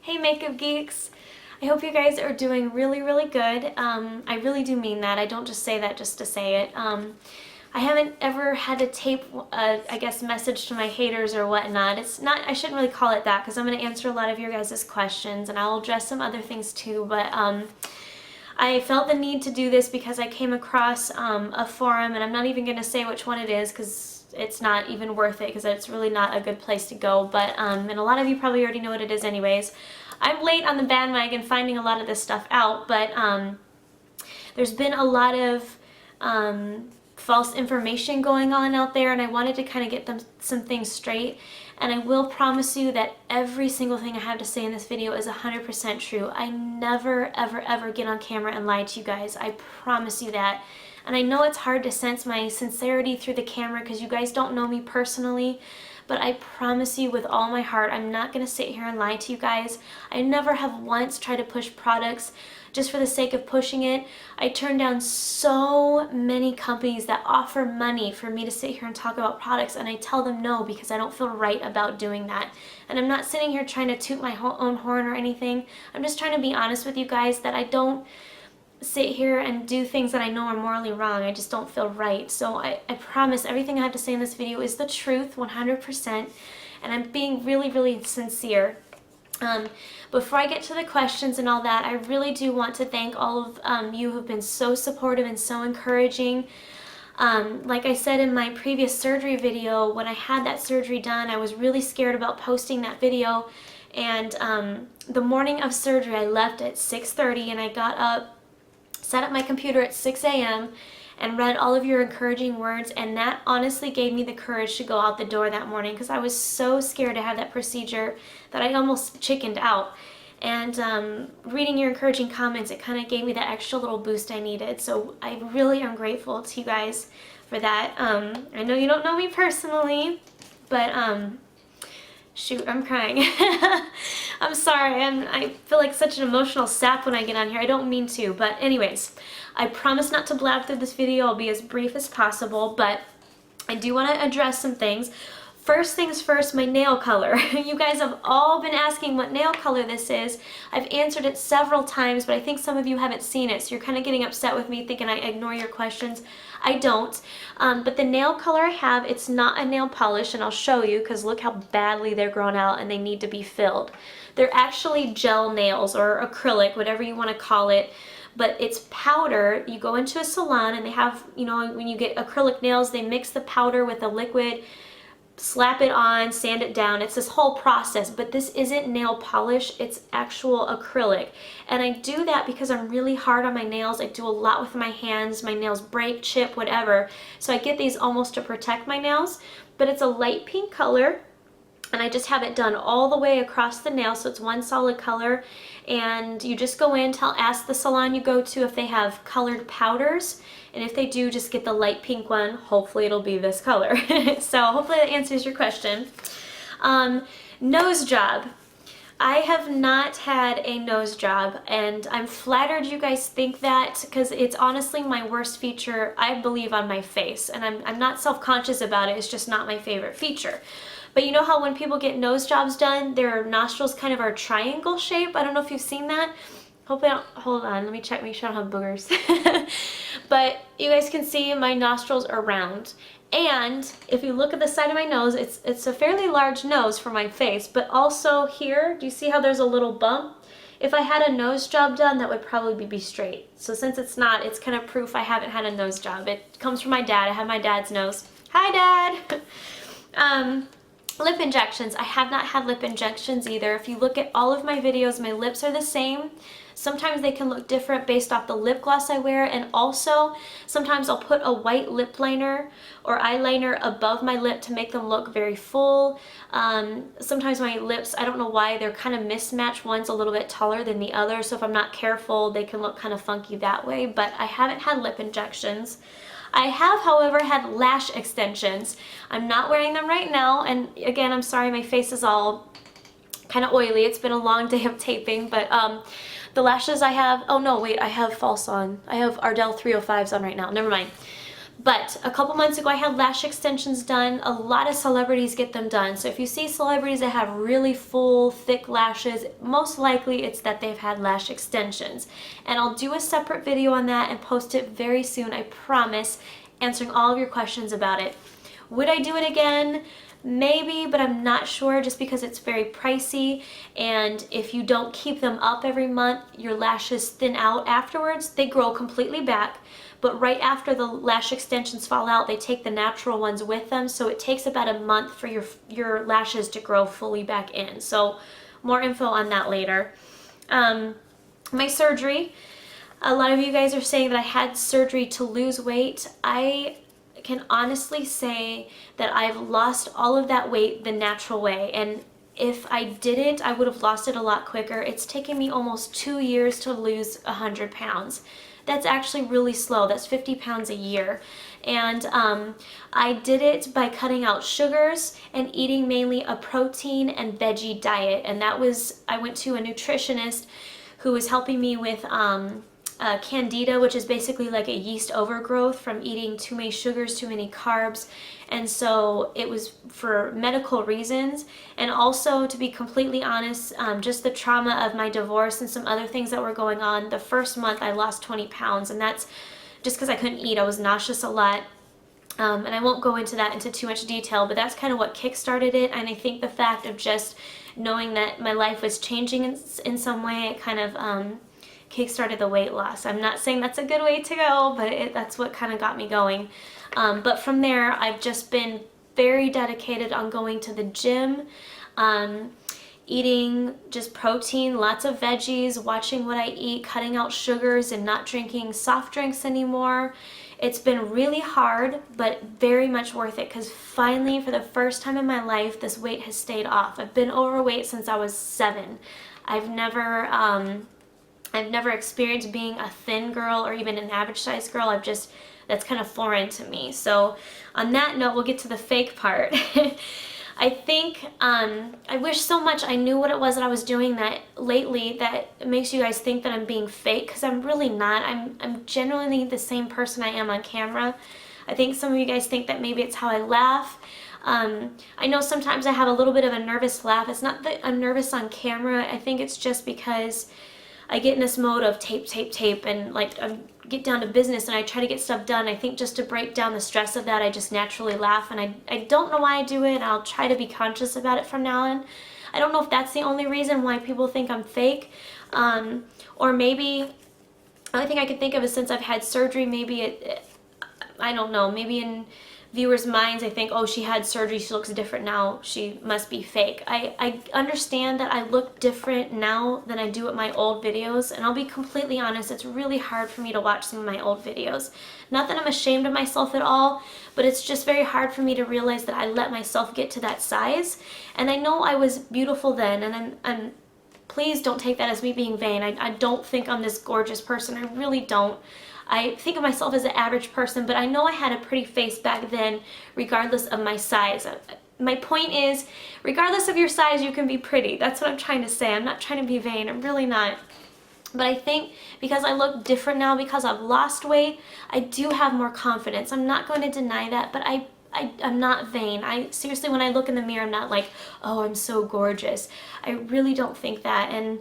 Hey makeup geeks! I hope you guys are doing really good. I really do mean that. I don't just say that just to say it. I haven't ever had to tape I guess message to my haters or whatnot. It's not, I shouldn't really call it that because I'm going to answer a lot of your guys' questions and I'll address some other things too, but I felt the need to do this because I came across a forum, and I'm not even going to say which one it is because it's not even worth it because it's really not a good place to go, but and a lot of you probably already know what it is anyways. I'm late on the bandwagon finding a lot of this stuff out, but there's been a lot of false information going on out there, and I wanted to kind of get some things straight. And I will promise you that every single thing I have to say in this video is 100% true. I never ever get on camera and lie to you guys. I promise you that. And I know it's hard to sense my sincerity through the camera because you guys don't know me personally, but I promise you with all my heart, I'm not going to sit here and lie to you guys. I never have once tried to push products just for the sake of pushing it. I turn down so many companies that offer money for me to sit here and talk about products, and I tell them no because I don't feel right about doing that. And I'm not sitting here trying to toot my own horn or anything. I'm just trying to be honest with you guys that I don't sit here and do things that I know are morally wrong. I just don't feel right. So I promise everything I have to say in this video is the truth, 100%, and I'm being really sincere. Before I get to the questions and all that, I really do want to thank all of you who've been so supportive and so encouraging. Like I said in my previous surgery video, when I had that surgery done, I was really scared about posting that video, and the morning of surgery I left at 6:30 and I got up, set up my computer at 6 a.m. and read all of your encouraging words, and that honestly gave me the courage to go out the door that morning because I was so scared to have that procedure that I almost chickened out. And reading your encouraging comments, it kind of gave me that extra little boost I needed. So I really am grateful to you guys for that. I know you don't know me personally, but shoot, I'm crying. I'm sorry, I feel like such an emotional sap when I get on here. I don't mean to, but anyways, I promise not to blab through this video. I'll be as brief as possible, but I do want to address some things. First things first, my nail color. You guys have all been asking what nail color this is. I've answered it several times, but I think some of you haven't seen it, so you're kind of getting upset with me thinking I ignore your questions. I don't. But the nail color I have, it's not a nail polish, and I'll show you because look how badly they're grown out and they need to be filled. They're actually gel nails or acrylic, whatever you want to call it. But it's powder. You go into a salon and they have, you know, when you get acrylic nails, they mix the powder with a liquid, slap it on, sand it down. It's this whole process, but this isn't nail polish, it's actual acrylic. And I do that because I'm really hard on my nails. I do a lot with my hands. My nails break, chip, whatever. So I get these almost to protect my nails, but it's a light pink color. And I just have it done all the way across the nail, so it's one solid color. And you just go in, ask the salon you go to if they have colored powders. And if they do, just get the light pink one. Hopefully it'll be this color. So hopefully that answers your question. Nose job. I have not had a nose job, and I'm flattered you guys think that because it's honestly my worst feature, I believe, on my face. And I'm not self-conscious about it. It's just not my favorite feature. But you know how when people get nose jobs done, their nostrils kind of are triangle shape? I don't know if you've seen that. Hopefully, hold on, let me check, make sure I don't have boogers. But you guys can see my nostrils are round. And if you look at the side of my nose, it's a fairly large nose for my face, but also here, do you see how there's a little bump? If I had a nose job done, that would probably be straight. So since it's not, it's kind of proof I haven't had a nose job. It comes from my dad. I have my dad's nose. Hi, Dad! Lip injections. I have not had lip injections either. If you look at all of my videos, my lips are the same. Sometimes they can look different based off the lip gloss I wear, and also sometimes I'll put a white lip liner or eyeliner above my lip to make them look very full. Sometimes my lips, I don't know why, they're kind of mismatched. One's a little bit taller than the other, so if I'm not careful, they can look kind of funky that way, but I haven't had lip injections. I have, however, had lash extensions. I'm not wearing them right now, and again, I'm sorry, my face is all kind of oily. It's been a long day of taping, but the lashes I have, oh no, wait, I have false on. I have Ardell 305s on right now, never mind. But a couple months ago I had lash extensions done. A lot of celebrities get them done. So if you see celebrities that have really full, thick lashes, most likely it's that they've had lash extensions. And I'll do a separate video on that and post it very soon, I promise, answering all of your questions about it. Would I do it again? Maybe, but I'm not sure, just because it's very pricey, and if you don't keep them up every month, your lashes thin out afterwards. They grow completely back, but right after the lash extensions fall out, they take the natural ones with them, so it takes about a month for your lashes to grow fully back in. So more info on that later. My surgery, a lot of you guys are saying that I had surgery to lose weight. I can honestly say that I've lost all of that weight the natural way, and if I didn't, I would have lost it a lot quicker. It's taken me almost 2 years to lose 100 pounds. That's actually really slow. That's 50 pounds a year. And I did it by cutting out sugars and eating mainly a protein and veggie diet. And that was, I went to a nutritionist who was helping me with candida, which is basically like a yeast overgrowth from eating too many sugars, too many carbs. And so it was for medical reasons, and also, to be completely honest, just the trauma of my divorce and some other things that were going on. The first month I lost 20 pounds, and that's just because I couldn't eat. I was nauseous a lot. And I won't go into too much detail, but that's kind of what kick-started it. And I think the fact of just knowing that my life was changing in some way, it kind of kick-started the weight loss. I'm not saying that's a good way to go, but that's what kind of got me going. But from there, I've just been very dedicated on going to the gym, eating just protein, lots of veggies, watching what I eat, cutting out sugars, and not drinking soft drinks anymore. It's been really hard, but very much worth it, because finally, for the first time in my life, this weight has stayed off. I've been overweight since I was 7. I've never experienced being a thin girl or even an average sized girl. That's kind of foreign to me. So on that note, we'll get to the fake part. I think, I wish so much I knew what it was that I was doing that lately that makes you guys think that I'm being fake, because I'm really not. I'm genuinely the same person I am on camera. I think some of you guys think that maybe it's how I laugh. I know sometimes I have a little bit of a nervous laugh. It's not that I'm nervous on camera. I think it's just because I get in this mode of tape, and like I get down to business and I try to get stuff done. I think just to break down the stress of that, I just naturally laugh, and I don't know why I do it, and I'll try to be conscious about it from now on. I don't know if that's the only reason why people think I'm fake, or maybe, the only thing I can think of is since I've had surgery, maybe I don't know, maybe in viewers' minds, I think, oh, she had surgery, she looks different now, she must be fake. I understand that I look different now than I do at my old videos, and I'll be completely honest, it's really hard for me to watch some of my old videos. Not that I'm ashamed of myself at all, but it's just very hard for me to realize that I let myself get to that size. And I know I was beautiful then, and I'm please don't take that as me being vain. I don't think I'm this gorgeous person, I really don't. I think of myself as an average person, but I know I had a pretty face back then, regardless of my size. My point is, regardless of your size, you can be pretty. That's what I'm trying to say. I'm not trying to be vain. I'm really not. But I think because I look different now, because I've lost weight, I do have more confidence. I'm not going to deny that, but I'm not vain. Seriously, when I look in the mirror, I'm not like, oh, I'm so gorgeous. I really don't think that. And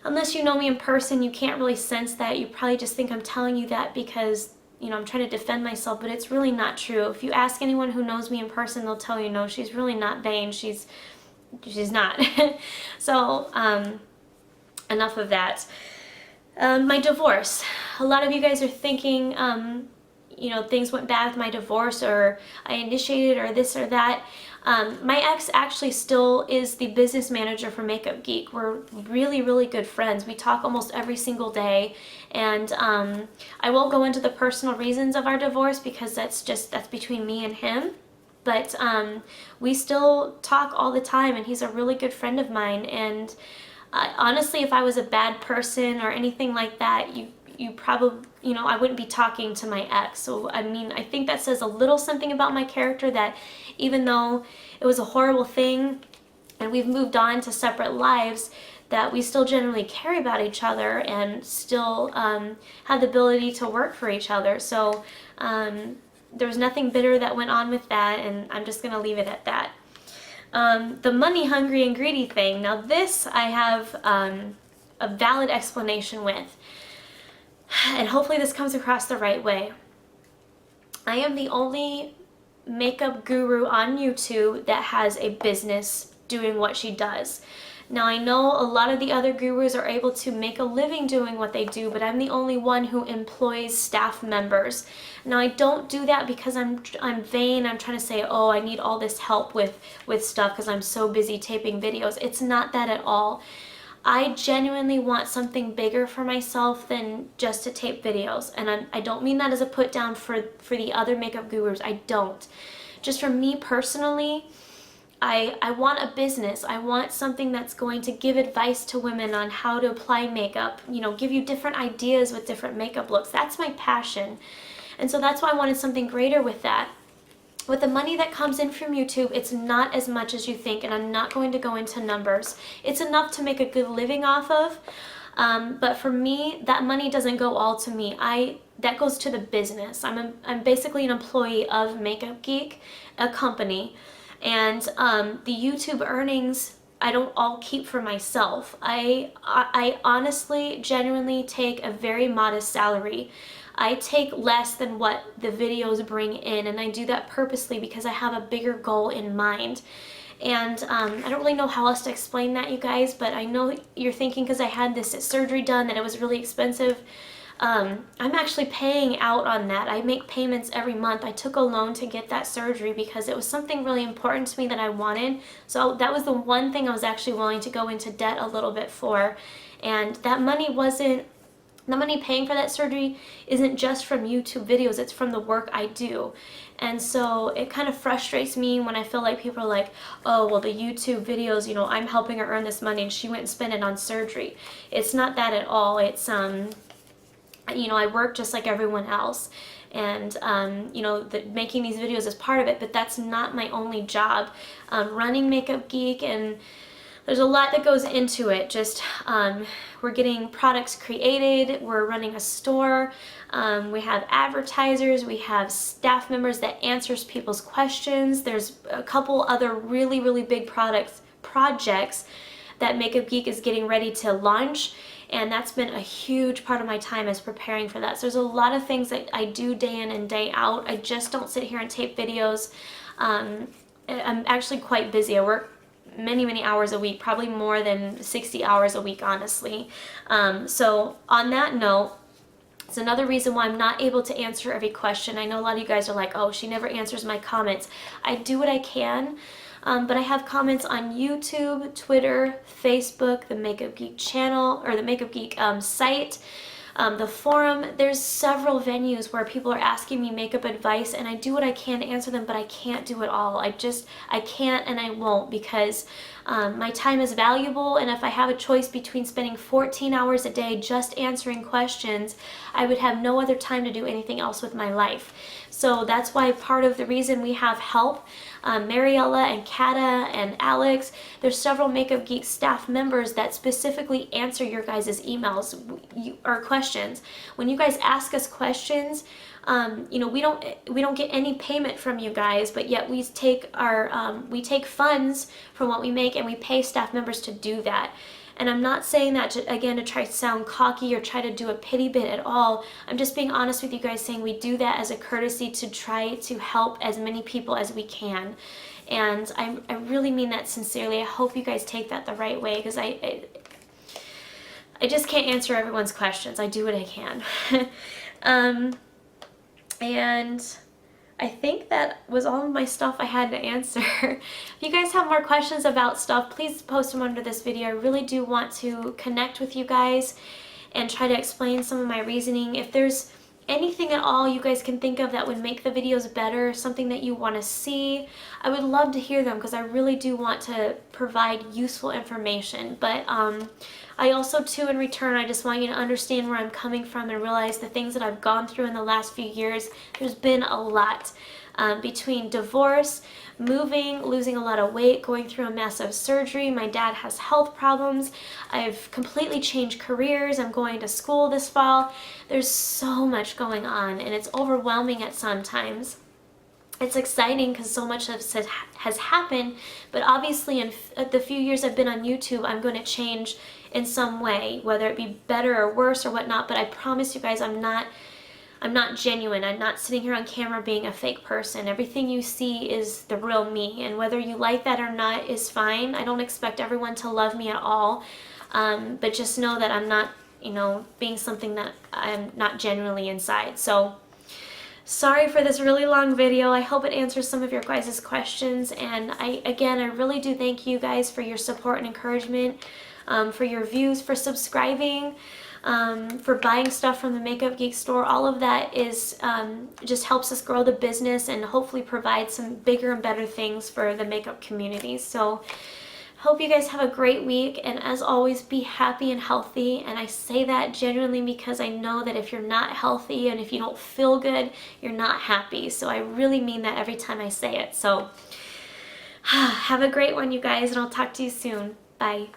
unless you know me in person, you can't really sense that. You probably just think I'm telling you that because, you know, I'm trying to defend myself, but it's really not true. If you ask anyone who knows me in person, they'll tell you, no, she's really not vain. She's not. So, enough of that. My divorce. A lot of you guys are thinking, you know, things went bad with my divorce, or I initiated, or this or that. My ex actually still is the business manager for Makeup Geek. We're really, really good friends. We talk almost every single day, and I won't go into the personal reasons of our divorce because that's between me and him. But we still talk all the time, and he's a really good friend of mine. And honestly, if I was a bad person or anything like that, you probably, you know, I wouldn't be talking to my ex. So, I mean, I think that says a little something about my character, that even though it was a horrible thing and we've moved on to separate lives, that we still generally care about each other and still have the ability to work for each other. So, there was nothing bitter that went on with that, and I'm just going to leave it at that. The money hungry and greedy thing. Now this I have a valid explanation with, and hopefully this comes across the right way. I am the only makeup guru on YouTube that has a business doing what she does. Now I know a lot of the other gurus are able to make a living doing what they do, but I'm the only one who employs staff members. Now I don't do that because I'm vain. I'm trying to say, oh, I need all this help with stuff because I'm so busy taping videos. It's not that at all. I genuinely want something bigger for myself than just to tape videos. And I don't mean that as a put down for the other makeup gurus. I don't. Just for me personally, I want a business. I want something that's going to give advice to women on how to apply makeup, you know, give you different ideas with different makeup looks. That's my passion. And so that's why I wanted something greater with that. With the money that comes in from YouTube, it's not as much as you think, and I'm not going to go into numbers. It's enough to make a good living off of, but for me, that money doesn't go all to me. That goes to the business. I'm basically an employee of Makeup Geek, a company, and the YouTube earnings I don't all keep for myself. I honestly, genuinely take a very modest salary. I take less than what the videos bring in, and I do that purposely because I have a bigger goal in mind. And I don't really know how else to explain that, you guys, but I know you're thinking because I had this surgery done that it was really expensive. I'm actually paying out on that. I make payments every month. I took a loan to get that surgery because it was something really important to me that I wanted. So that was the one thing I was actually willing to go into debt a little bit for. And that money wasn't, the money paying for that surgery isn't just from YouTube videos, it's from the work I do. And so it kind of frustrates me when I feel like people are like, oh, well, the YouTube videos, you know, I'm helping her earn this money and she went and spent it on surgery. It's not that at all. It's, you know, I work just like everyone else. And, you know, making these videos is part of it, but that's not my only job. Running Makeup Geek, and there's a lot that goes into it. Just we're getting products created, we're running a store, we have advertisers, we have staff members that answers people's questions. There's a couple other really, really big projects that Makeup Geek is getting ready to launch, and that's been a huge part of my time is preparing for that. So there's a lot of things that I do day in and day out. I just don't sit here and tape videos. I'm actually quite busy. I work many hours a week, probably more than 60 hours a week, honestly. So on that note, it's another reason why I'm not able to answer every question. I know a lot of you guys are like, oh, she never answers my comments. I do what I can, but I have comments on YouTube, Twitter, Facebook, the Makeup Geek channel, or the Makeup Geek site, the forum. There's several venues where people are asking me makeup advice, and I do what I can to answer them, but I can't do it all. I can't, and I won't, because my time is valuable, and if I have a choice between spending 14 hours a day just answering questions, I would have no other time to do anything else with my life. So that's why part of the reason we have help, Mariella and Kata and Alex, there's several Makeup Geek staff members that specifically answer your guys' emails or questions. When you guys ask us questions, you know, we don't get any payment from you guys, but yet we take funds from what we make and we pay staff members to do that. And I'm not saying that to try to sound cocky or try to do a pity bit at all. I'm just being honest with you guys, saying we do that as a courtesy to try to help as many people as we can. And I really mean that sincerely. I hope you guys take that the right way, because I just can't answer everyone's questions. I do what I can. And I think that was all of my stuff I had to answer. If you guys have more questions about stuff, please post them under this video. I really do want to connect with you guys and try to explain some of my reasoning. If there's anything at all you guys can think of that would make the videos better, something that you want to see, I would love to hear them, because I really do want to provide useful information. But I also too, in return, I just want you to understand where I'm coming from and realize the things that I've gone through in the last few years. There's been a lot. Between divorce, moving, losing a lot of weight, going through a massive surgery, my dad has health problems, I've completely changed careers, I'm going to school this fall. There's so much going on, and it's overwhelming at some times. it's exciting because so much has happened, but obviously in the few years I've been on YouTube, I'm going to change in some way, whether it be better or worse or whatnot, but I promise you guys I'm not genuine. I'm not sitting here on camera being a fake person. Everything you see is the real me, and whether you like that or not is fine. I don't expect everyone to love me at all, but just know that I'm not, being something that I'm not genuinely inside. So sorry for this really long video. I hope it answers some of your guys' questions, and I really do thank you guys for your support and encouragement, for your views, for subscribing, for buying stuff from the Makeup Geek store. All of that is just helps us grow the business and hopefully provide some bigger and better things for the makeup community. So hope you guys have a great week, and as always, be happy and healthy. And I say that genuinely because I know that if you're not healthy and if you don't feel good, you're not happy. So I really mean that every time I say it. So have a great one, you guys, and I'll talk to you soon. Bye.